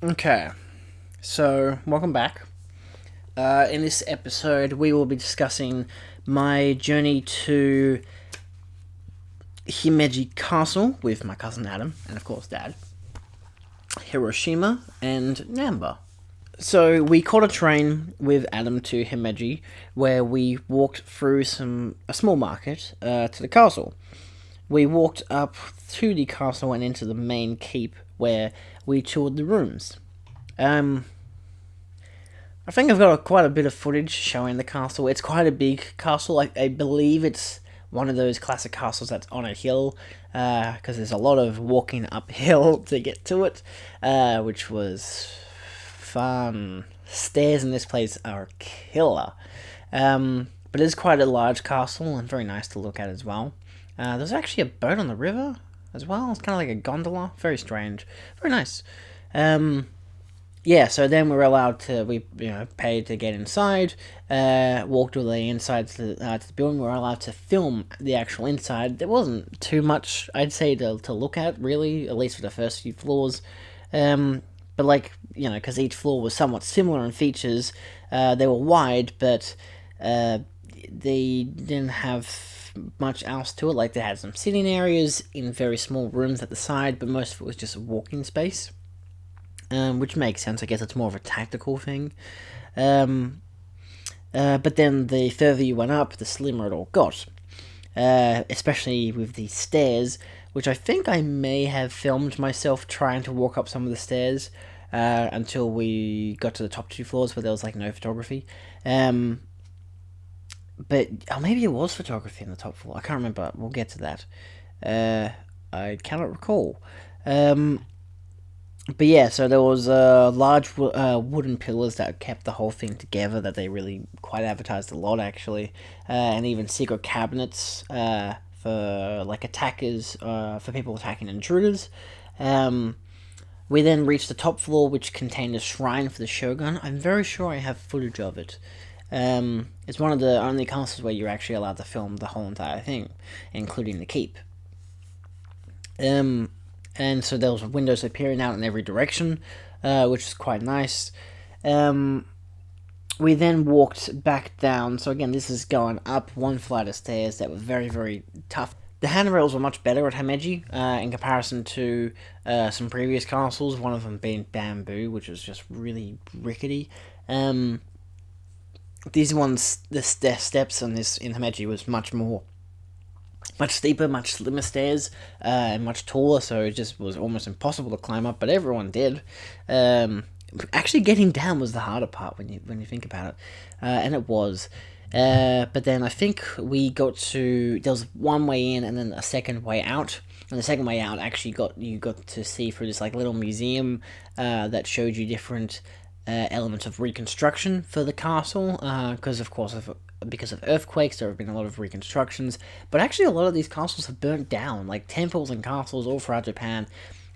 Okay, so welcome back. In this episode, we will be discussing my journey to Himeji Castle with my cousin Adam, and of course Dad, Hiroshima, and Namba. So we caught a train with Adam to Himeji, where we walked through a small market to the castle. We walked up to the castle and into the main keep, where we toured the rooms. Um, I think I've got quite a bit of footage showing the castle. It's quite a big castle. I believe it's one of those classic castles that's on a hill, because there's a lot of walking uphill to get to it, which was fun. Stairs in this place are killer. But it's quite a large castle and very nice to look at as well. There's actually a boat on the river as well. It's kind of like a gondola. Very strange. Very nice. Yeah, so then we were allowed to, we paid to get inside, walked all the way inside to the building. We were allowed to film the actual inside. There wasn't too much, I'd say, to look at, really, at least for the first few floors. But because each floor was somewhat similar in features, they were wide, but they didn't have much else to it. Like, they had some sitting areas in very small rooms at the side, but most of it was just a walking space. Which makes sense. I guess it's more of a tactical thing. But then the further you went up, the slimmer it all got. Especially with the stairs, which I think I may have filmed myself trying to walk up some of the stairs until we got to the top two floors where there was no photography. But maybe it was photography in the top floor. I can't remember. We'll get to that. I cannot recall. But yeah, so there was large wooden pillars that kept the whole thing together that they really quite advertised a lot, actually. And even secret cabinets for attackers, for people attacking intruders. We then reached the top floor, which contained a shrine for the shogun. I'm very sure I have footage of it. It's one of the only castles where you're actually allowed to film the whole entire thing, including the keep. And so there was windows appearing out in every direction, which is quite nice. We then walked back down. So again, this is going up one flight of stairs that were very, very tough. The handrails were much better at Himeji in comparison to some previous castles, one of them being bamboo, which was just really rickety. These ones, the steps on this in Himeji was much steeper, much slimmer stairs, and much taller, so it just was almost impossible to climb up, but everyone did. Actually, getting down was the harder part when you think about it, and it was. But then I think there was one way in and then a second way out, and the second way out actually you got to see through this little museum that showed you different elements of reconstruction for the castle, because of earthquakes, there have been a lot of reconstructions, but actually a lot of these castles have burnt down. Like temples and castles all throughout Japan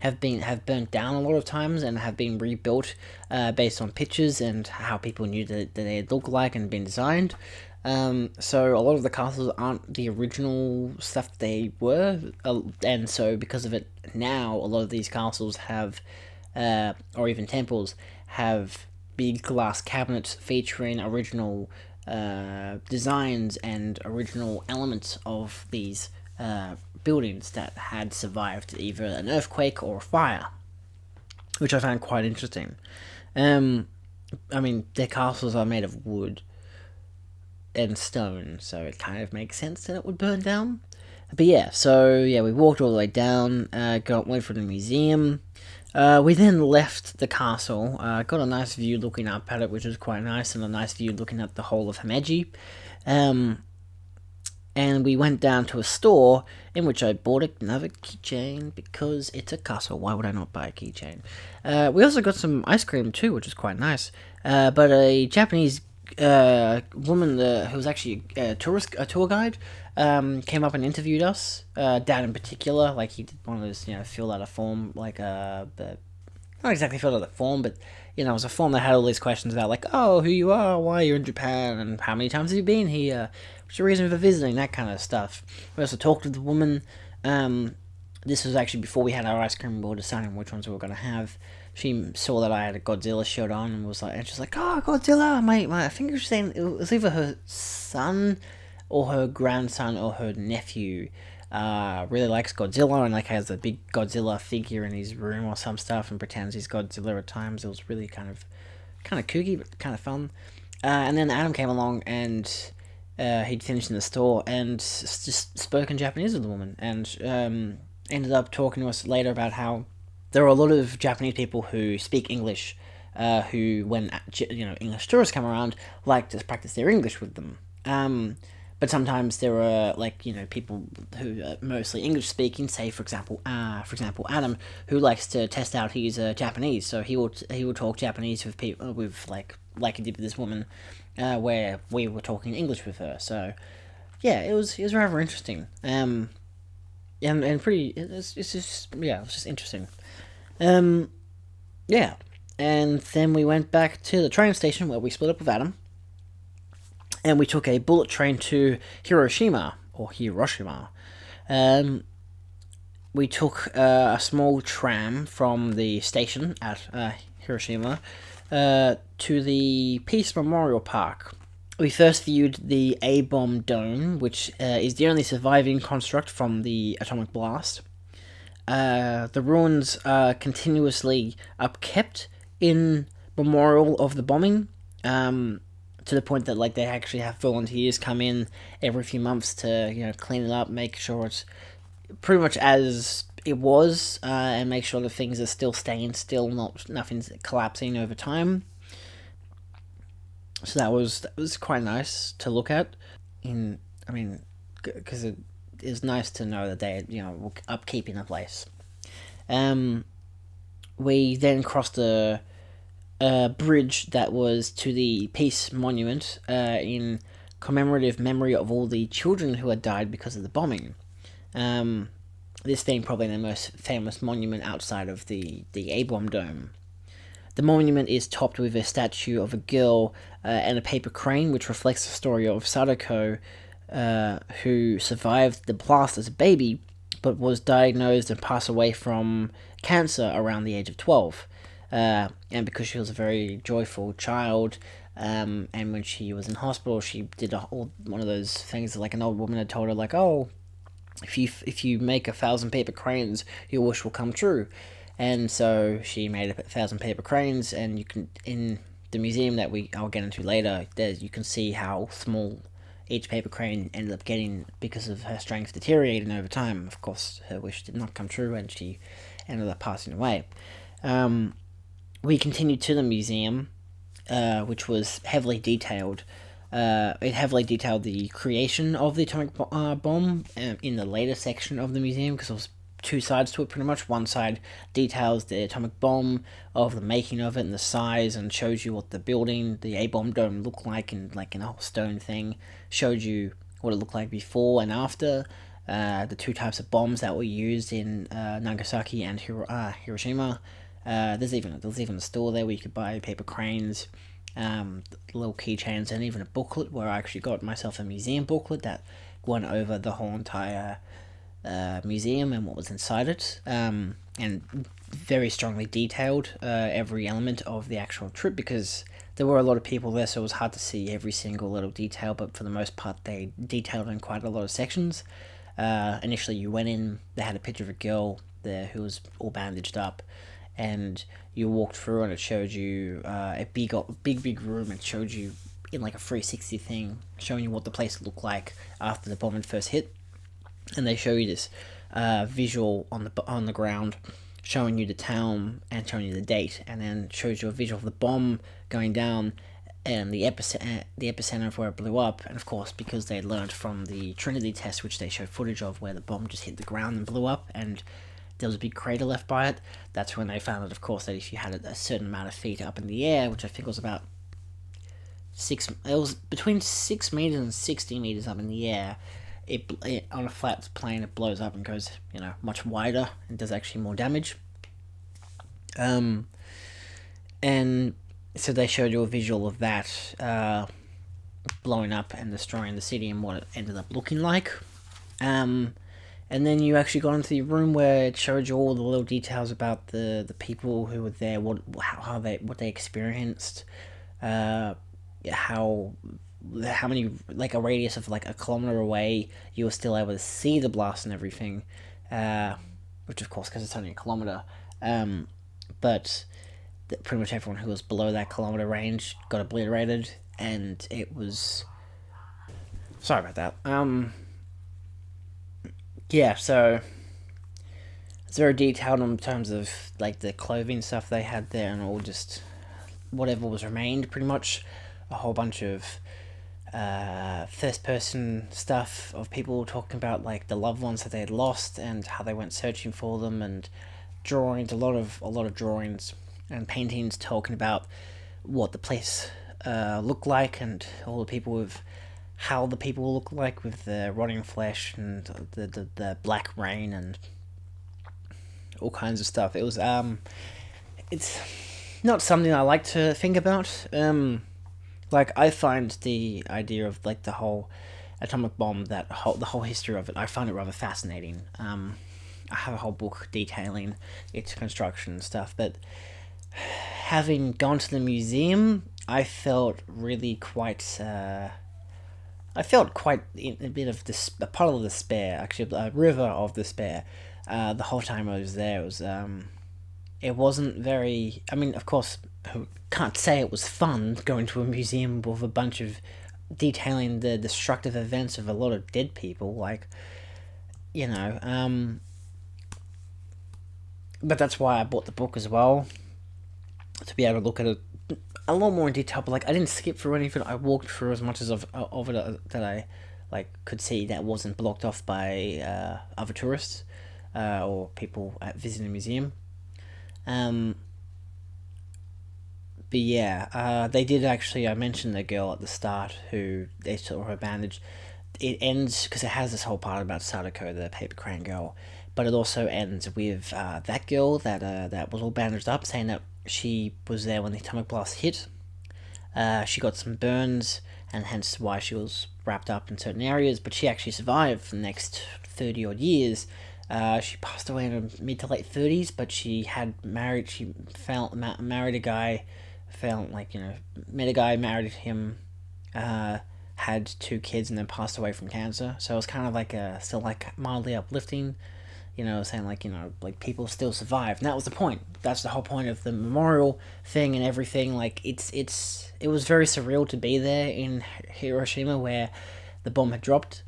have burnt down a lot of times and have been rebuilt based on pictures and how people knew that they'd look like and been designed. So a lot of the castles aren't the original stuff they were, and so because of it now, a lot of these castles have, or even temples, have big glass cabinets featuring original designs and original elements of these buildings that had survived either an earthquake or a fire, which I found quite interesting. Their castles are made of wood and stone, so it kind of makes sense that it would burn down. But yeah, we walked all the way down, went for the museum. We then left the castle, got a nice view looking up at it, which was quite nice, and a nice view looking at the whole of Himeji. And we went down to a store in which I bought another keychain because it's a castle. Why would I not buy a keychain? We also got some ice cream too, which is quite nice. But a Japanese woman who was actually a tour guide, came up and interviewed us. Dad in particular, he did one of those, fill out a form, not exactly filled out a form, but it was a form that had all these questions about who you are, why you're in Japan, and how many times have you been here, what's your reason for visiting, that kind of stuff. We also talked with the woman. This was actually before we had our ice cream. We were deciding which ones we were going to have. she saw that I had a Godzilla shirt on and was like, and she's like, "Oh, Godzilla!" I think she was saying it was either her son or her grandson or her nephew. Really likes Godzilla and like has a big Godzilla figure in his room or some stuff and pretends he's Godzilla at times. It was really kind of kooky but kind of fun. And then Adam came along and he'd finished in the store and just spoke in Japanese with the woman and ended up talking to us later about how there are a lot of Japanese people who speak English, who, when English tourists come around, like to practice their English with them. But sometimes there are people who are mostly English speaking. Say for example, Adam, who likes to test out his Japanese, so he will talk Japanese with people with like he did with this woman, where we were talking English with her. So yeah, it was rather interesting. And pretty. It's just yeah, it was just interesting. Yeah, and then we went back to the train station where we split up with Adam, and we took a bullet train to Hiroshima or Hiroshima. We took a small tram from the station at Hiroshima to the Peace Memorial Park. We first viewed the A-bomb dome, which is the only surviving construct from the atomic blast. The ruins are continuously upkept in memorial of the bombing, to the point that they actually have volunteers come in every few months to clean it up, make sure it's pretty much as it was, and make sure the things are still staying still, nothing's collapsing over time. So that was quite nice to look at. Because it is nice to know that they were upkeeping the place. We then crossed a bridge that was to the Peace Monument in commemorative memory of all the children who had died because of the bombing. This being probably the most famous monument outside of the A-bomb dome. The monument is topped with a statue of a girl and a paper crane, which reflects the story of Sadako, who survived the blast as a baby, but was diagnosed and passed away from cancer around the age of 12. And because she was a very joyful child, and when she was in hospital, she did one of those things that an old woman had told her, oh, if you make 1,000 paper cranes, your wish will come true. And so she made 1,000 paper cranes, and you can, in the museum that I'll get into later, you can see how small each paper crane ended up getting because of her strength deteriorating over time. Of course, her wish did not come true, and she ended up passing away. We continued to the museum, which was heavily detailed. It heavily detailed the creation of the atomic bomb in the later section of the museum, because it was two sides to it pretty much. One side details the atomic bomb, of the making of it and the size, and shows you what the building, the A-bomb dome, looked like in a whole stone thing. Showed you what it looked like before and after, the two types of bombs that were used in Nagasaki and Hiroshima. There's even a store there where you could buy paper cranes, little keychains, and even a booklet where I actually got myself a museum booklet that went over the whole entire museum and what was inside it, and very strongly detailed every element of the actual trip, because there were a lot of people there, so it was hard to see every single little detail, but for the most part they detailed in quite a lot of sections. Initially you went in, they had a picture of a girl there who was all bandaged up, and you walked through and it showed you a big room. It showed you in a 360 thing, showing you what the place looked like after the bomb had first hit. And they show you this visual on the ground, showing you the town and showing you the date, and then shows you a visual of the bomb going down and the epicenter of where it blew up. And of course, because they learned from the Trinity test, which they showed footage of, where the bomb just hit the ground and blew up, and there was a big crater left by it. That's when they found out, of course, that if you had a certain amount of feet up in the air, which I think was about it was between 6 meters and 60 meters up in the air, it on a flat plane, it blows up and goes much wider and does actually more damage. And so they showed you a visual of that blowing up and destroying the city and what it ended up looking like. And then you actually got into the room where it showed you all the little details about the people who were there, how they what they experienced, uh, how how many, like a radius of like a kilometer away, you were still able to see the blast and everything, uh, which of course because it's only a kilometer, but pretty much everyone who was below that kilometer range got obliterated, and it was sorry about that. Yeah, so it's very detailed in terms of like the clothing stuff they had there and all just whatever was remained, pretty much a whole bunch of first person stuff of people talking about like the loved ones that they had lost and how they went searching for them, and drawings, a lot of drawings and paintings talking about what the place looked like, and all the people with how the people look like with the rotting flesh and the black rain and all kinds of stuff. It's not something I like to think about. Like I find the idea of like the whole atomic bomb, the whole history of it, I find it rather fascinating. I have a whole book detailing its construction and stuff, but having gone to the museum, I felt really quite. I felt quite in a bit of this, a puddle of despair, actually, a river of despair. The whole time I was there, it wasn't very. I mean, of course, I can't say it was fun going to a museum with a bunch of detailing the destructive events of a lot of dead people, like you know. But that's why I bought the book as well, to be able to look at it a lot more in detail. But like, I didn't skip through anything. I walked through as much of it that I like could see that wasn't blocked off by other tourists or people visiting the museum. Um, but yeah, they did actually. I mentioned the girl at the start who they saw her bandage. It ends because it has this whole part about Sadako, the paper crane girl, but it also ends with that girl that was all bandaged up, saying that she was there when the atomic blast hit. She got some burns, and hence why she was wrapped up in certain areas. But she actually survived for the next 30 odd years. She passed away in her mid to late 30s, but she had married. She married a guy, found like met a guy, married him, had 2 kids, and then passed away from cancer. So it was kind of like still like mildly uplifting, saying like people still survive, and that was the point. That's the whole point of the memorial thing and everything. Like it was very surreal to be there in Hiroshima where the bomb had dropped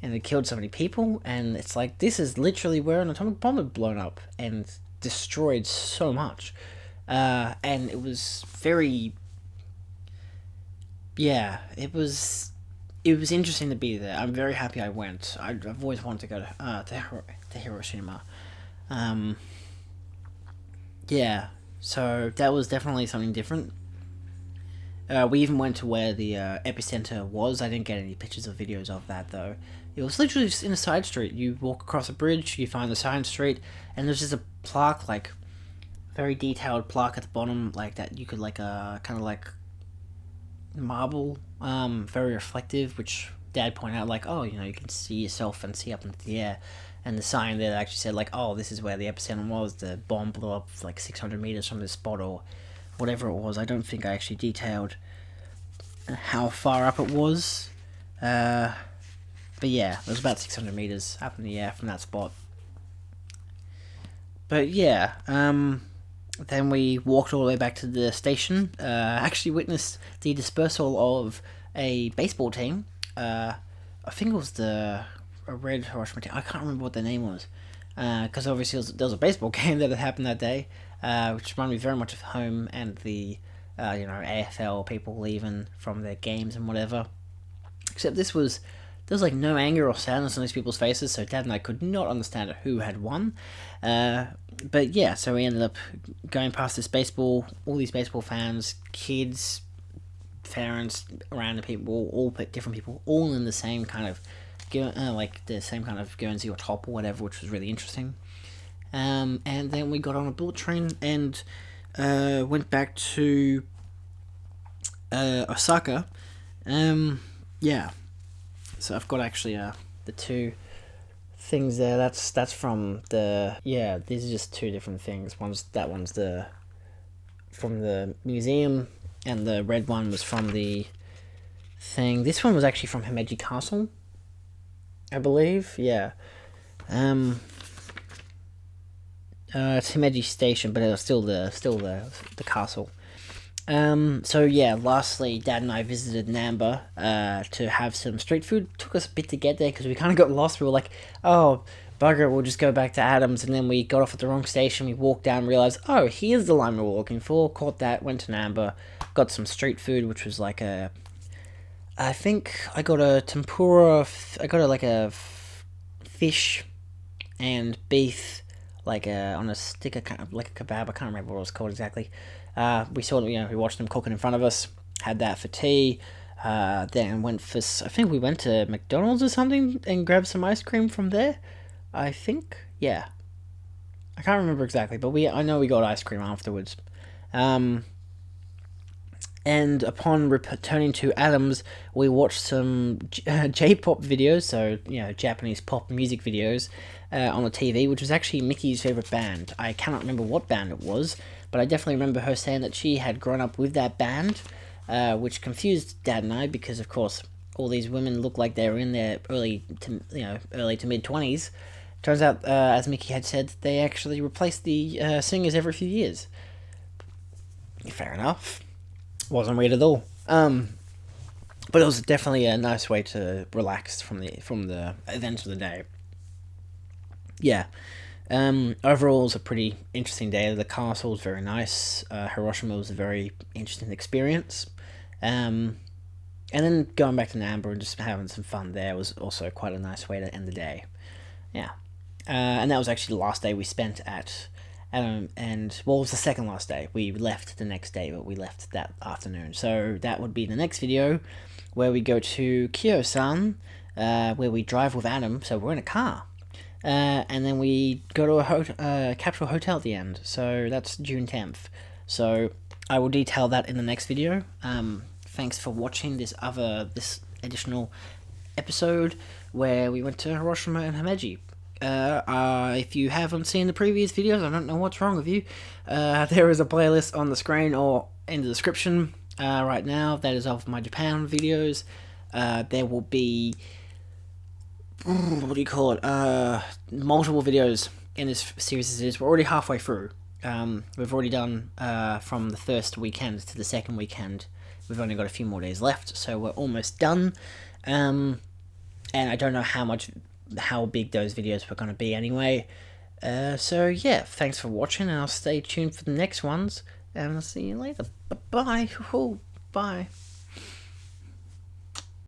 and it killed so many people, and it's like this is literally where an atomic bomb had blown up and destroyed so much, and it was very, yeah, it was interesting to be there. I'm very happy I went. I've always wanted to go to Hiroshima. Um, yeah, so that was definitely something different. We even went to where the epicenter was. I didn't get any pictures or videos of that though. It was literally just in a side street. You walk across a bridge, you find the side street, and there's just a plaque, like very detailed plaque at the bottom, like that you could like kind of like marble, very reflective, which Dad pointed out, like, oh, you can see yourself and see up into the air. And the sign there actually said, like, oh, this is where the epicenter was. The bomb blew up like 600 meters from this spot, or whatever it was. I don't think I actually detailed how far up it was. But yeah, it was about 600 meters up in the air from that spot. But yeah, then we walked all the way back to the station. Actually witnessed the dispersal of a baseball team. I think it was a Red Hiroshima team. I can't remember what their name was. Because obviously there was a baseball game that had happened that day, which reminded me very much of home and the AFL people leaving from their games and whatever. Except there was like no anger or sadness on these people's faces, so Dad and I could not understand who had won. But yeah, so we ended up going past all these baseball fans, kids, parents, random people, all different people, all in the same kind of, like the same kind of Guernsey or top or whatever, which was really interesting. And then we got on a bullet train and went back to Osaka. Yeah. So I've got actually the two things there. That's from the, yeah. These are just two different things. One's the from the museum, and the red one was from the thing. This one was actually from Himeji Castle, I believe. Yeah. It's Himeji Station, but it was still the castle. So yeah, lastly, Dad and I visited Namba to have some street food. Took us a bit to get there because we kind of got lost. We were like, oh, bugger, we'll just go back to Adams. And then we got off at the wrong station. We walked down, realised, oh, here's the line we were looking for. Caught that, went to Namba, got some street food, which was like I think I got a tempura, I got a fish and beef, like on a stick, like a kebab. I can't remember what it was called exactly. We saw, we watched them cooking in front of us. Had that for tea. Then went for, I think we went to McDonald's or something and grabbed some ice cream from there. I think, yeah. I can't remember exactly, but I know we got ice cream afterwards. And upon returning to Adams, we watched some J-pop videos, so, Japanese pop music videos, on the TV, which was actually Mickey's favourite band. I cannot remember what band it was, but I definitely remember her saying that she had grown up with that band, which confused Dad and I, because, of course, all these women look like they were in their early to mid-20s. Turns out, as Mickey had said, they actually replaced the singers every few years. Fair enough. Wasn't weird at all. But it was definitely a nice way to relax from the events of the day. Yeah. Overall, it was a pretty interesting day. The castle was very nice. Hiroshima was a very interesting experience. And then going back to Namba and just having some fun there was also quite a nice way to end the day. Yeah. And that was actually the last day we spent at and it was the second last day. We left the next day, but we left that afternoon. So that would be the next video, where we go to Kyosan, where we drive with Adam. So we're in a car, and then we go to a capsule hotel at the end. So that's June 10th. So I will detail that in the next video. Thanks for watching this additional episode where we went to Hiroshima and Himeji. If you haven't seen the previous videos, I don't know what's wrong with you. There is a playlist on the screen or in the description right now that is of my Japan videos. There will be, multiple videos in this series. We're already halfway through. We've already done from the first weekend to the second weekend. We've only got a few more days left, so we're almost done. And I don't know how big those videos were going to be anyway. So yeah, thanks for watching, and I'll stay tuned for the next ones, and I'll see you later. Bye. Bye.